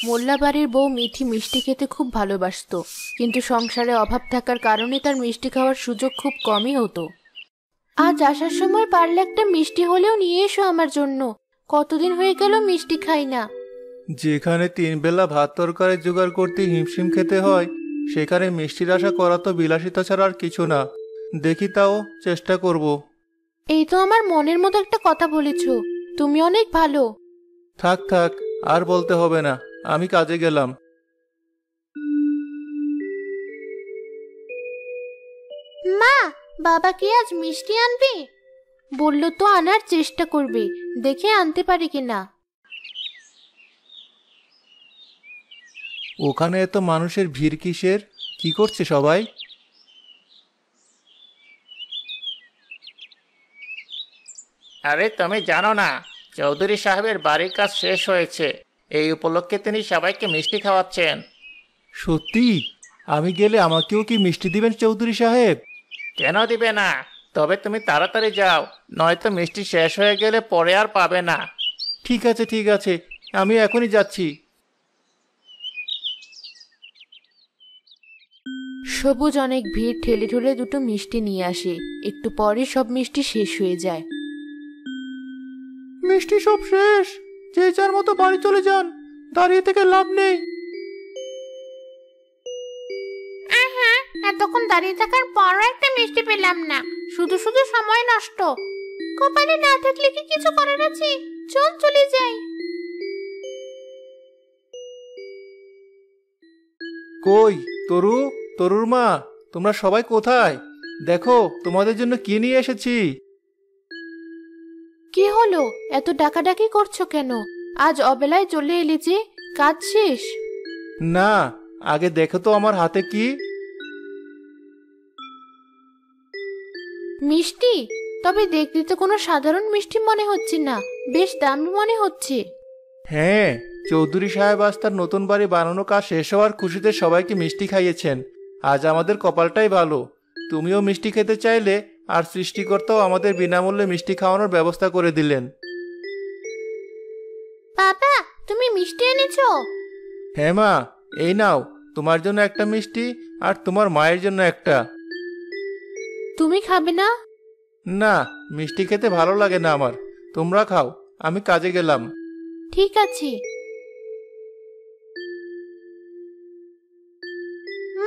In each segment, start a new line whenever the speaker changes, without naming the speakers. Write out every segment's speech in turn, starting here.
মোল্লা বাড়ির বউ মিঠি মিষ্টি খেতে খুব ভালোবাসতো, কিন্তু সংসারে অভাব থাকার কারণে তার মিষ্টি খাওয়ার সুযোগ খুব কমই হতো। আজ আসার সময় পারলে একটা মিষ্টি হলেও নিয়ে এসো আমার জন্য। কতদিন হয়ে গেল মিষ্টি খাই না।
যেখানে 3 বেলা ভাত তরকারি জোগাড় করতে হিমশিম খেতে হয়, সেখানে মিষ্টির আশা করা তো বিলাসিতা ছাড়া আর কিছু না। দেখি, তাও চেষ্টা করব।
এই তো আমার মনের মতো একটা কথা বলেছ। তুমি অনেক ভালো।
থাক থাক, আর বলতে হবে না, আমি কাজে গেলাম।
মা, বাবা কি আজ মিষ্টি আনবে? বললো তো আনার চেষ্টা করবে, দেখে আনতে পারে কিনা।
ওখানে এত মানুষের ভিড় কিসের? কি করছে সবাই?
আরে তুমি জানো না, চৌধুরী সাহেবের বাড়ির কাজ শেষ হয়েছে। এই উপলক্ষে তিনি সবাইকে মিষ্টি খাওয়াচ্ছেন।
সত্যি? আমি গেলে আমাকেও কি মিষ্টি দিবেন চৌধুরী সাহেব?
কেন দিবে না? তবে তুমি তাড়াতাড়ি যাও, নয়তো মিষ্টি শেষ হয়ে গেলে পরে আর পাবে না।
ঠিক আছে ঠিক আছে, আমি এখনই যাচ্ছি।
সবুজ অনেক ভিড় ঠেলে ঠেলে দুটো মিষ্টি নিয়ে আসে। একটু পরে সব মিষ্টি শেষ হয়ে যায়।
মিষ্টি সব শেষ, যে যার মতো বাড়ি চলে যান, দাঁড়িয়ে থেকে লাভ নেই।
এতক্ষণ দাঁড়িয়ে থাকার পরও একটা মিষ্টি পেলাম না, শুধু শুধু সময় নষ্ট। কপালে না থাকলে কি কিছু করার আছে? চল চলে যাই।
কই তরু, তরুর মা, তোমরা সবাই কোথায়? দেখো তোমাদের জন্য কি নিয়ে এসেছি।
কি হলো, এত ডাকাডাকি করছো কেন? আজ অবেলায় চলে এলি যে, কাজ শেষ?
না, আগে দেখো তো আমার হাতে কি।
মিষ্টি? তবে দেখতে তো কোনো সাধারণ মিষ্টি মনে হচ্ছে না, বেশ দামি মনে হচ্ছে।
হ্যাঁ, চৌধুরী সাহেব আজ তার নতুন বাড়ি বানানো কাজ শেষ হওয়ার খুশিতে সবাইকে মিষ্টি খাইয়েছেন। আজ আমাদের কপালটাই ভালো। তুমিও মিষ্টি খেতে চাইলে, আর সৃষ্টিকর্তাও আমাদের বিনামূল্যে মিষ্টি খাওয়ানোর ব্যবস্থা করে দিলেন।
বাবা, তুমি মিষ্টি এনেছো?
হ্যাঁ মা, এই নাও, তোমার জন্য একটা মিষ্টি, আর তোমার মায়ের জন্য একটা।
তুমি খাবে না?
না, মিষ্টি খেতে ভালো লাগে না আমার। তোমরা খাও, আমি কাজে গেলাম।
ঠিক আছে।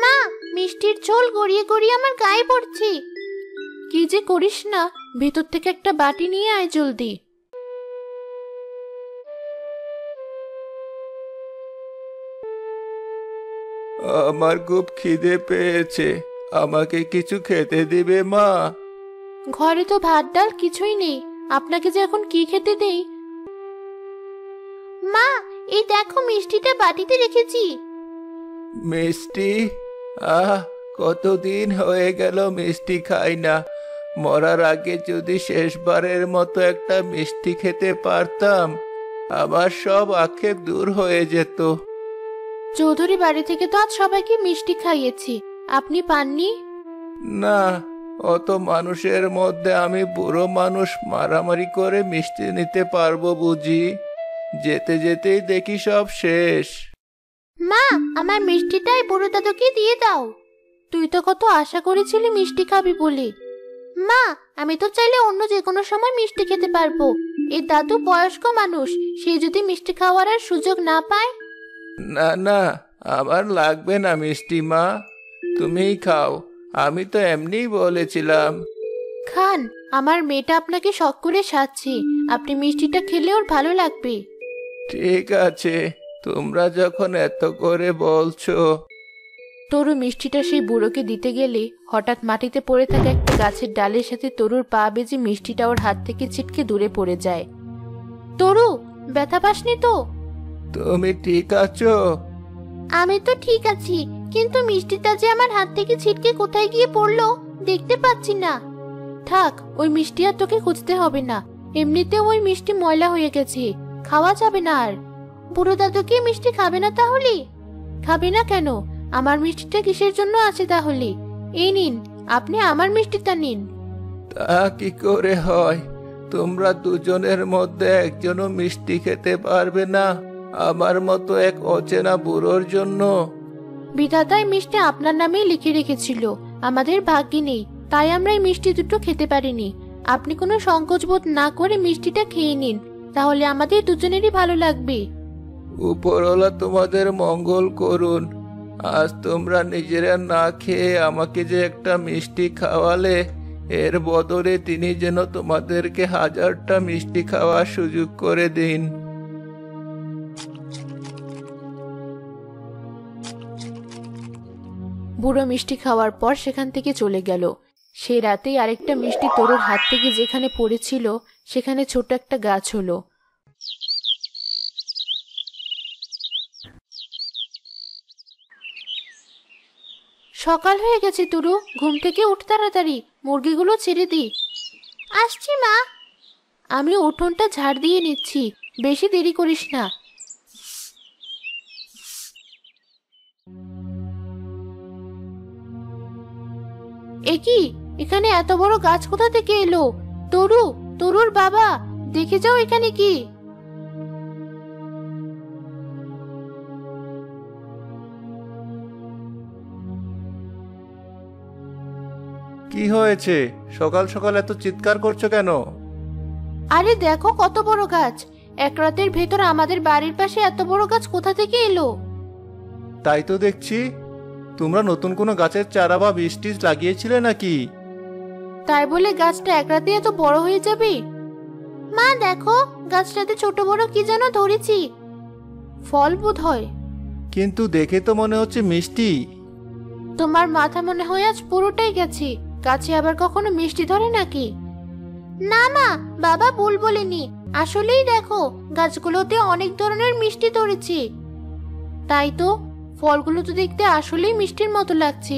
মা, মিষ্টির ঝোল গড়িয়ে গড়িয়ে আমার গায়ে পড়ছে। কি যে করিস না, ভেতর থেকে একটা বাটি নিয়ে আয় জলদি।
আমার খুব খিদে পেয়েছে, আমাকে কিছু খেতে দিবে মা?
ঘরে তো ভাত ডাল কিছুই নেই, আপনাকে যে এখন কি খেতে দেই? মা, এই দেখো মিষ্টিটা বাটিতে রেখেছি।
মিষ্টি? আহ, কতদিন হয়ে গেল মিষ্টি খাই না। মরার আগে যদি শেষবারের মতো একটা মিষ্টি খেতে পারতাম, আমার সব আক্ষেপ দূর হয়ে যেত।
চৌধুরী বাড়ি থেকে তো আজ সবাইকে মিষ্টি খাইয়েছি, আপনি পাননি?
না, অত মানুষের মধ্যে আমি বুড়ো মানুষ মারামারি করে মিষ্টি নিতে পারবো বুঝি? যেতে যেতেই দেখি সব শেষ।
মা, আমার মিষ্টিটাই বুড়ো দাদুকে দিয়ে দাও। তুই তো কত আশা করেছিলি মিষ্টি খাবি বলে। মা, আমি তো চাইলে অন্য যে কোনো সময় মিষ্টি খেতে পারবো। এই দাদু বয়স্ক মানুষ, সে যদি মিষ্টি খাওয়ার আর সুযোগ না পায়।
না না, আমার লাগবে না মিষ্টি মা, তুমিই খাও। আমি তো এমনিই বলেছিলাম।
খান, আমার মেয়েটা আপনাকে শখ করে সাজছে, আপনি মিষ্টিটা খেলে ওর ভালো লাগবে।
ঠিক আছে, তোমরা যখন এত করে বলছো।
তরু মিষ্টিটা সেই বুড়োকে দিতে গেলে হঠাৎ মাটিতে পড়ে থাকা একটা গাছের ডালের সাথে তরুর পা বেজে মিষ্টিটা ওর হাত থেকে ছিটকে দূরে পড়ে যায়। তরু, ব্যথা পাসনি তো?
তুমি ঠিক আছো?
আমি তো ঠিক আছি, কিন্তু মিষ্টিটা যে আমার হাত থেকে ছিটকে কোথায় গিয়ে পড়লো দেখতে পাচ্ছি না। থাক, ওই মিষ্টি আর তোকে খুঁজতে হবে না, এমনিতেও ওই মিষ্টি ময়লা হয়ে গেছে, খাওয়া যাবে না আর। বুড়ো দাদু কি মিষ্টি খাবে না তাহলে? খাবে না কেন? আমার মিষ্টিটা কিসের জন্য আছে তাহলে? এই নিন, আপনি আমার মিষ্টিটা নিন।
তা কি করে হয়? তোমরা দুজনের মধ্যে একজনও মিষ্টি খেতে পারবে না? আমার মতো এক অচেনা বুড়োর জন্য?
বিধাতাই মিষ্টি আপনার নামেই লিখে রেখেছিল, আমাদের ভাগ্যে নেই, তাই আমরা এই মিষ্টি দুটো খেতে পারিনি। আপনি কোনো সংকোচ বোধ না করে মিষ্টিটা খেয়ে নিন, তাহলে আমাদের দুজনেরই ভালো লাগবে।
উপরওয়ালা তোমাদের মঙ্গল করুন। আজ তোমরা নিজেরা না খেয়ে আমাকে যে একটা মিষ্টি খাওয়ালে, এর বদলে তিনি যেন তোমাদেরকে 1000টা মিষ্টি খাওয়ার সুযোগ করে দিন।
বুড়ো মিষ্টি খাওয়ার পর সেখান থেকে চলে গেল। সেই রাতেই আরেকটা মিষ্টি তরুর হাত থেকে যেখানে পড়েছিল সেখানে ছোট একটা গাছ হলো। সকাল হয়ে গেছে তুরু, ঘুম থেকে উঠ তাড়াতাড়ি, মুরগিগুলো ছেড়ে দি। আসছি মা। আমি উঠোনটা ঝাড় দিয়ে নিচ্ছি, বেশি দেরি করিস না। একি, এখানে এত বড় গাছ কোথা থেকে এলো? তরু, তরুর বাবা, দেখে যাও এখানে কি।
কি হয়েছে? সকাল সকাল এত চিৎকার করছো কেন?
আরে দেখো কত বড় গাছ! এক রাতের ভেতর আমাদের বাড়ির পাশে এত বড় গাছ কোথা থেকে এলো?
তাই তো দেখছি। তোমরা নতুন কোনো গাছের চারা বা বীজ টিজ লাগিয়েছিলে নাকি?
তাই বলে গাছটা এক রাতে এত বড় হয়ে যাবে? মা দেখো, গাছটাতে ছোট বড় কি যেন ধরেছি, ফল বোধ হয়।
কিন্তু দেখে তো মনে হচ্ছে মিষ্টি।
তোমার মাথা মনে হয় আজ পুরোটাই গেছে, গাছে আবার কখনো মিষ্টি ধরে নাকি? না মা, বাবা ভুল বলেনি, আসলেই দেখো গাছগুলোতে অনেক ধরনের মিষ্টি ধরেছে। তাই তো, ফলগুলো তো দেখতে আসলেই মিষ্টির মতো লাগছে।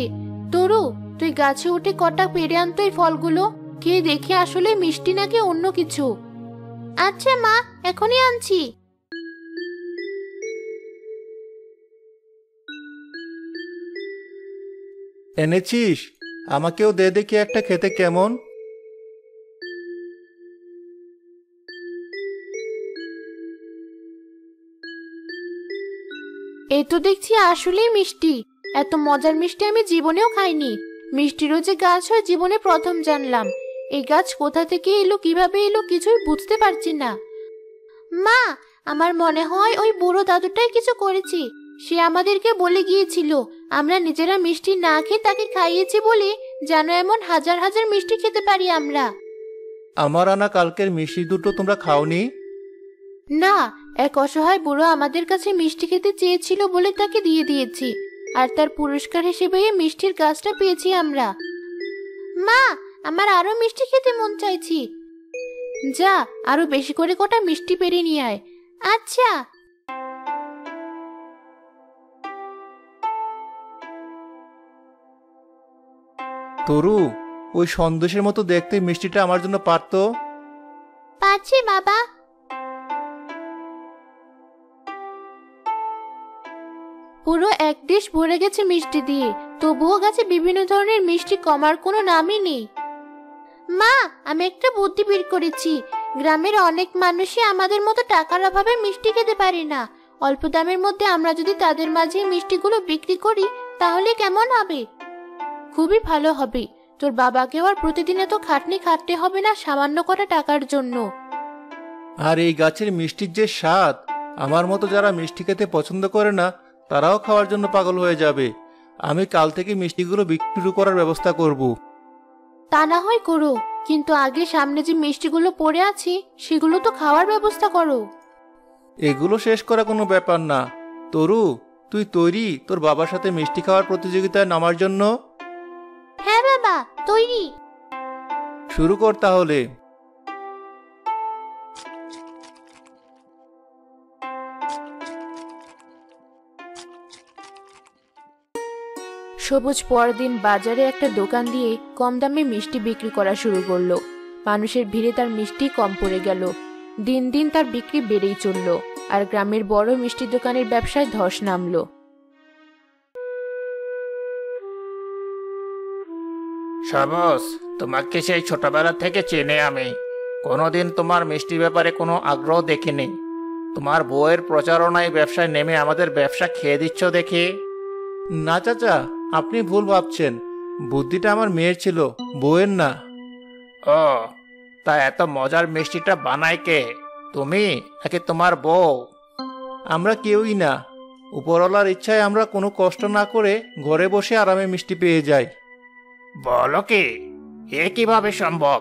তরু, তুই গাছে উঠে কটা পেড়ে আনতো এই ফলগুলো, খেয়ে দেখি আসলে মিষ্টি নাকি অন্য কিছু। আচ্ছা মা, এখনই আনছি।
এনেছিস? আমাকেও দে দেখি একটা, খেতে কেমন।
এই তো দেখছি আসলেই মিষ্টি। এত মজার মিষ্টি আমি জীবনেও খাইনি। মিষ্টিরও যে গাছ হয় জীবনে প্রথম জানলাম। এই গাছ কোথা থেকে এলো, কিভাবে এলো, কিছুই বুঝতে পারছি না। মা, আমার মনে হয় ওই বুড়ো দাদুটাই কিছু করেছে। সে আমাদেরকে বলে গিয়েছিল আমরা নিজেরা মিষ্টি না খেয়ে তাকে খাইয়েছি বলে যেন এমন হাজার হাজার মিষ্টি খেতে পারি আমরা।
আমার আনা কালকের মিষ্টি দুটো তোমরা খাওনি?
না, এক অসহায় বুড়ো আমাদের কাছে মিষ্টি খেতে চেয়েছিল বলে তাকে দিয়ে দিয়েছি, আর তার পুরস্কার হিসেবে এই মিষ্টির গাছটা পেয়েছি আমরা। মা, আমার আরো মিষ্টি খেতে মন চাইছি। যা, আরো বেশি করে কটা মিষ্টি পেরে নিয়ে আয়। আচ্ছা।
তরু, ওই সন্দেশের মতো দেখতে মিষ্টিটা আমার জন্য পারতো?
পাচ্ছি বাবা। পুরো এক ডিশ ভরে গেছে মিষ্টি দিয়ে, তবুও গাছে বিভিন্ন ধরনের মিষ্টি কমার কোনো নামই নেই। মা, আমি একটা বুদ্ধি বের করেছি। গ্রামের অনেক মানুষই আমাদের মতো টাকার অভাবে মিষ্টি খেতে পারে না। অল্প দামের মধ্যে আমরা যদি তাদের মাঝে মিষ্টিগুলো বিক্রি করি তাহলে কেমন হবে? খুবই ভালো হবে। তোর বাবাকেও আর প্রতিদিন এত খাটনি খাটতে হবে না সামান্য কটা টাকার জন্য।
আর এই গাছের মিষ্টির যে স্বাদ, আমার মতো যারা মিষ্টি খেতে পছন্দ করে না তারাও খাওয়ার জন্য পাগল হয়ে যাবে। আমি কাল থেকে মিষ্টিগুলো বিক্রি শুরু করার ব্যবস্থা করব।
তা না হয় করো, কিন্তু আগে সামনে যে মিষ্টিগুলো পড়ে আছে সেগুলো তো খাওয়ার ব্যবস্থা করো।
এগুলো শেষ করা কোনো ব্যাপার না। তরু, তুই তৈরি তোর বাবার সাথে মিষ্টি খাওয়ার প্রতিযোগিতায় নামার জন্য?
হ্যাঁ বাবা, তৈরি।
শুরু কর তাহলে।
সবুজ পরদিন বাজারে একটা দোকান দিয়ে কম দামে মিষ্টি বিক্রি করা শুরু করলো। মানুষের ভিড়ে তার মিষ্টি কম পড়ে গেল। দিন দিন তার বিক্রি বেড়েই চলল, আর গ্রামের বড় মিষ্টি দোকানের ব্যবসায় ধস নামলো।
সবুজ, তোমাকে সেই ছোটবেলা থেকে চেনে আমি। কোনোদিন তোমার মিষ্টির ব্যাপারে কোনো আগ্রহ দেখিনি। তোমার বউয়ের প্রচারণায় ব্যবসায় নেমে আমাদের ব্যবসা খেয়ে দিচ্ছ দেখি।
না চাচা, আপনি ভুল ভাবছেন। বুদ্ধিটা আমার মেয়ের ছিল, বউয়ের না।
ও, তা এত মজার মিষ্টিটা বানায় কে? তুমি নাকি তোমার বউ?
আমরা কেউই না। উপরওয়ালার ইচ্ছায় আমরা কোনো কষ্ট না করে ঘরে বসে আরামে মিষ্টি পেয়ে যাই।
বলো কি, এ কিভাবে সম্ভব?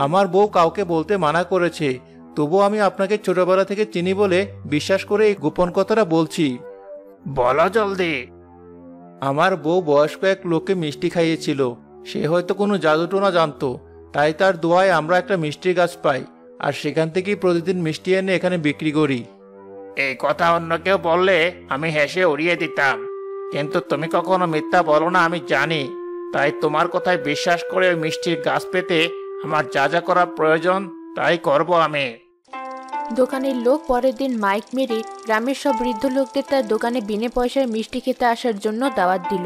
আমার বউ কাউকে বলতে মানা করেছে, তবু আমি আপনাকে ছোটবেলা থেকে চিনি বলে বিশ্বাস করে এই গোপন কথাটা বলছি।
বলো জলদি।
আমার বউ বয়স্ক এক লোককে মিষ্টি খাইয়েছিল। সে হয়তো কোনো জাদুটোনা জানতো, তাই তার দোয়ায় আমরা একটা মিষ্টির গাছ পাই, আর সেখান থেকেই প্রতিদিন মিষ্টি এনে এখানে বিক্রি করি।
এই কথা অন্য কেউ বললে আমি হেসে উড়িয়ে দিতাম, কিন্তু তুমি কখনো মিথ্যা বলো না আমি জানি। তাই তোমার কথায় বিশ্বাস করে ওই মিষ্টির গাছ পেতে আমার যা যা করা প্রয়োজন তাই করব আমি।
দোকানের লোক পরের দিন মাইক মেরে গ্রামের সব বৃদ্ধ লোকদের তার দোকানে বিনে পয়সায় মিষ্টি খেতে আসার জন্য দাওয়াত দিল।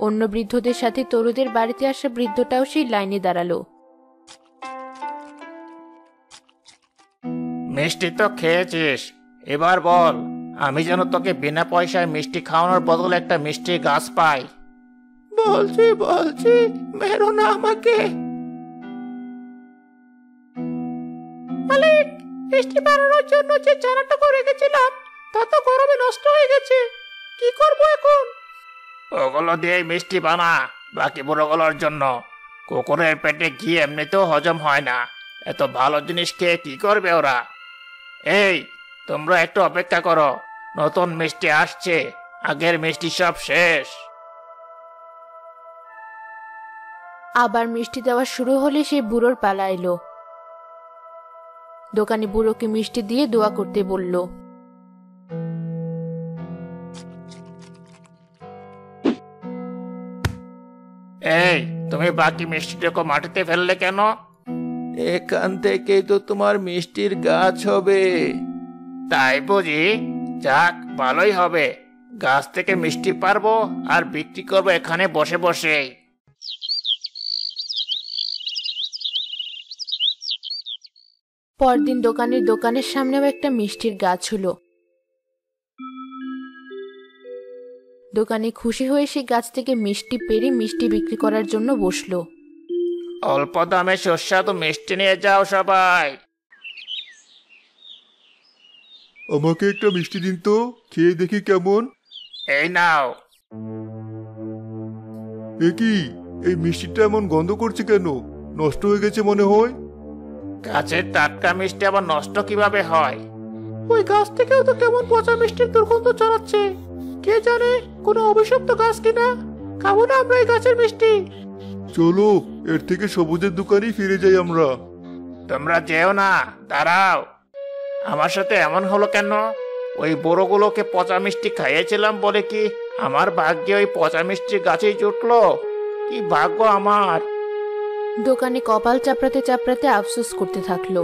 অন্য বৃদ্ধদের সাথে তরুদের বাড়িতে আসা বৃদ্ধটাও সেই লাইনে দাঁড়ালো।
মিষ্টি তো খেয়েছিস, এবার বল আমি যেন তোকে বিনা পয়সায় মিষ্টি খাওয়ানোর বদলে একটা মিষ্টির গাছ পাই।
বলছি বলছি, মেরো না আমাকে।
মালিক, মিষ্টি বানানোর জন্য যে চারাটুকু রেখেছিলাম তা তো গরমে নষ্ট হয়ে গেছে, কি করব এখন?
ওগুলো দিয়ে মিষ্টি বানা, বাকি বুড়োগুলোর জন্য। কুকুরের পেটে ঘি এমনিতেও হজম হয় না, এত ভালো জিনিস খেয়ে কি করবে ওরা? এই, তোমরা একটু অপেক্ষা করো, নতুন মিষ্টি আসছে, আগের মিষ্টি সব শেষ।
আবার মিষ্টি দেওয়া শুরু হলে সেই বুড়োর পালা এলো। দোকানি বুড়োকে মিষ্টি দিয়ে দোয়া করতে বলল।
এই, তুমি বাকি মিষ্টিটুকু মাটিতে ফেললে কেন?
এখান থেকেই তো তোমার মিষ্টির গাছ হবে।
তাই বুঝি? যাক, ভালোই হবে, গাছ থেকে মিষ্টি পারবো আর বিক্রি করবো এখানে বসে বসে।
পরদিন দোকানের সামনেও একটা মিষ্টির গাছ হলো। দোকানে খুশি হয়ে সে গাছ থেকে মিষ্টি পেড়ে মিষ্টি বিক্রি করার জন্য বসলো।
অল্প দামে সুস্বাদু মিষ্টি নিয়ে যাও সবাই।
আমাকে একটা মিষ্টি দিন তো, খেয়ে দেখি কেমন।
এই নাও।
এ কি, এই মিষ্টিটা এমন গন্ধ করছে কেন? নষ্ট হয়ে গেছে মনে হয়।
গাছের টাটকা মিষ্টি আবার নষ্ট কিভাবে হয়?
ওই গাছ থেকেও তো কেমন পচা মিষ্টির দুর্গন্ধ ছড়াচ্ছে। কে জানে কোনো অভিশপ্ত গাছ কিনা। খাবো না আমরা এই গাছের মিষ্টি।
চলো, এর থেকে সবুজের দোকানেই ফিরে যাই আমরা।
তোমরা যেও না, দাঁড়াও। আমার সাথে এমন হলো কেন? ওই বড়গুলোকে পচা মিষ্টি খাইয়েছিলাম বলে কি আমার ভাগ্যে ওই পচা মিষ্টি গাছেই জুটলো? কি ভাগ্য আমার!
দোকানে কপাল চাপড়াতে চাপড়াতে আফসোস করতে থাকলো।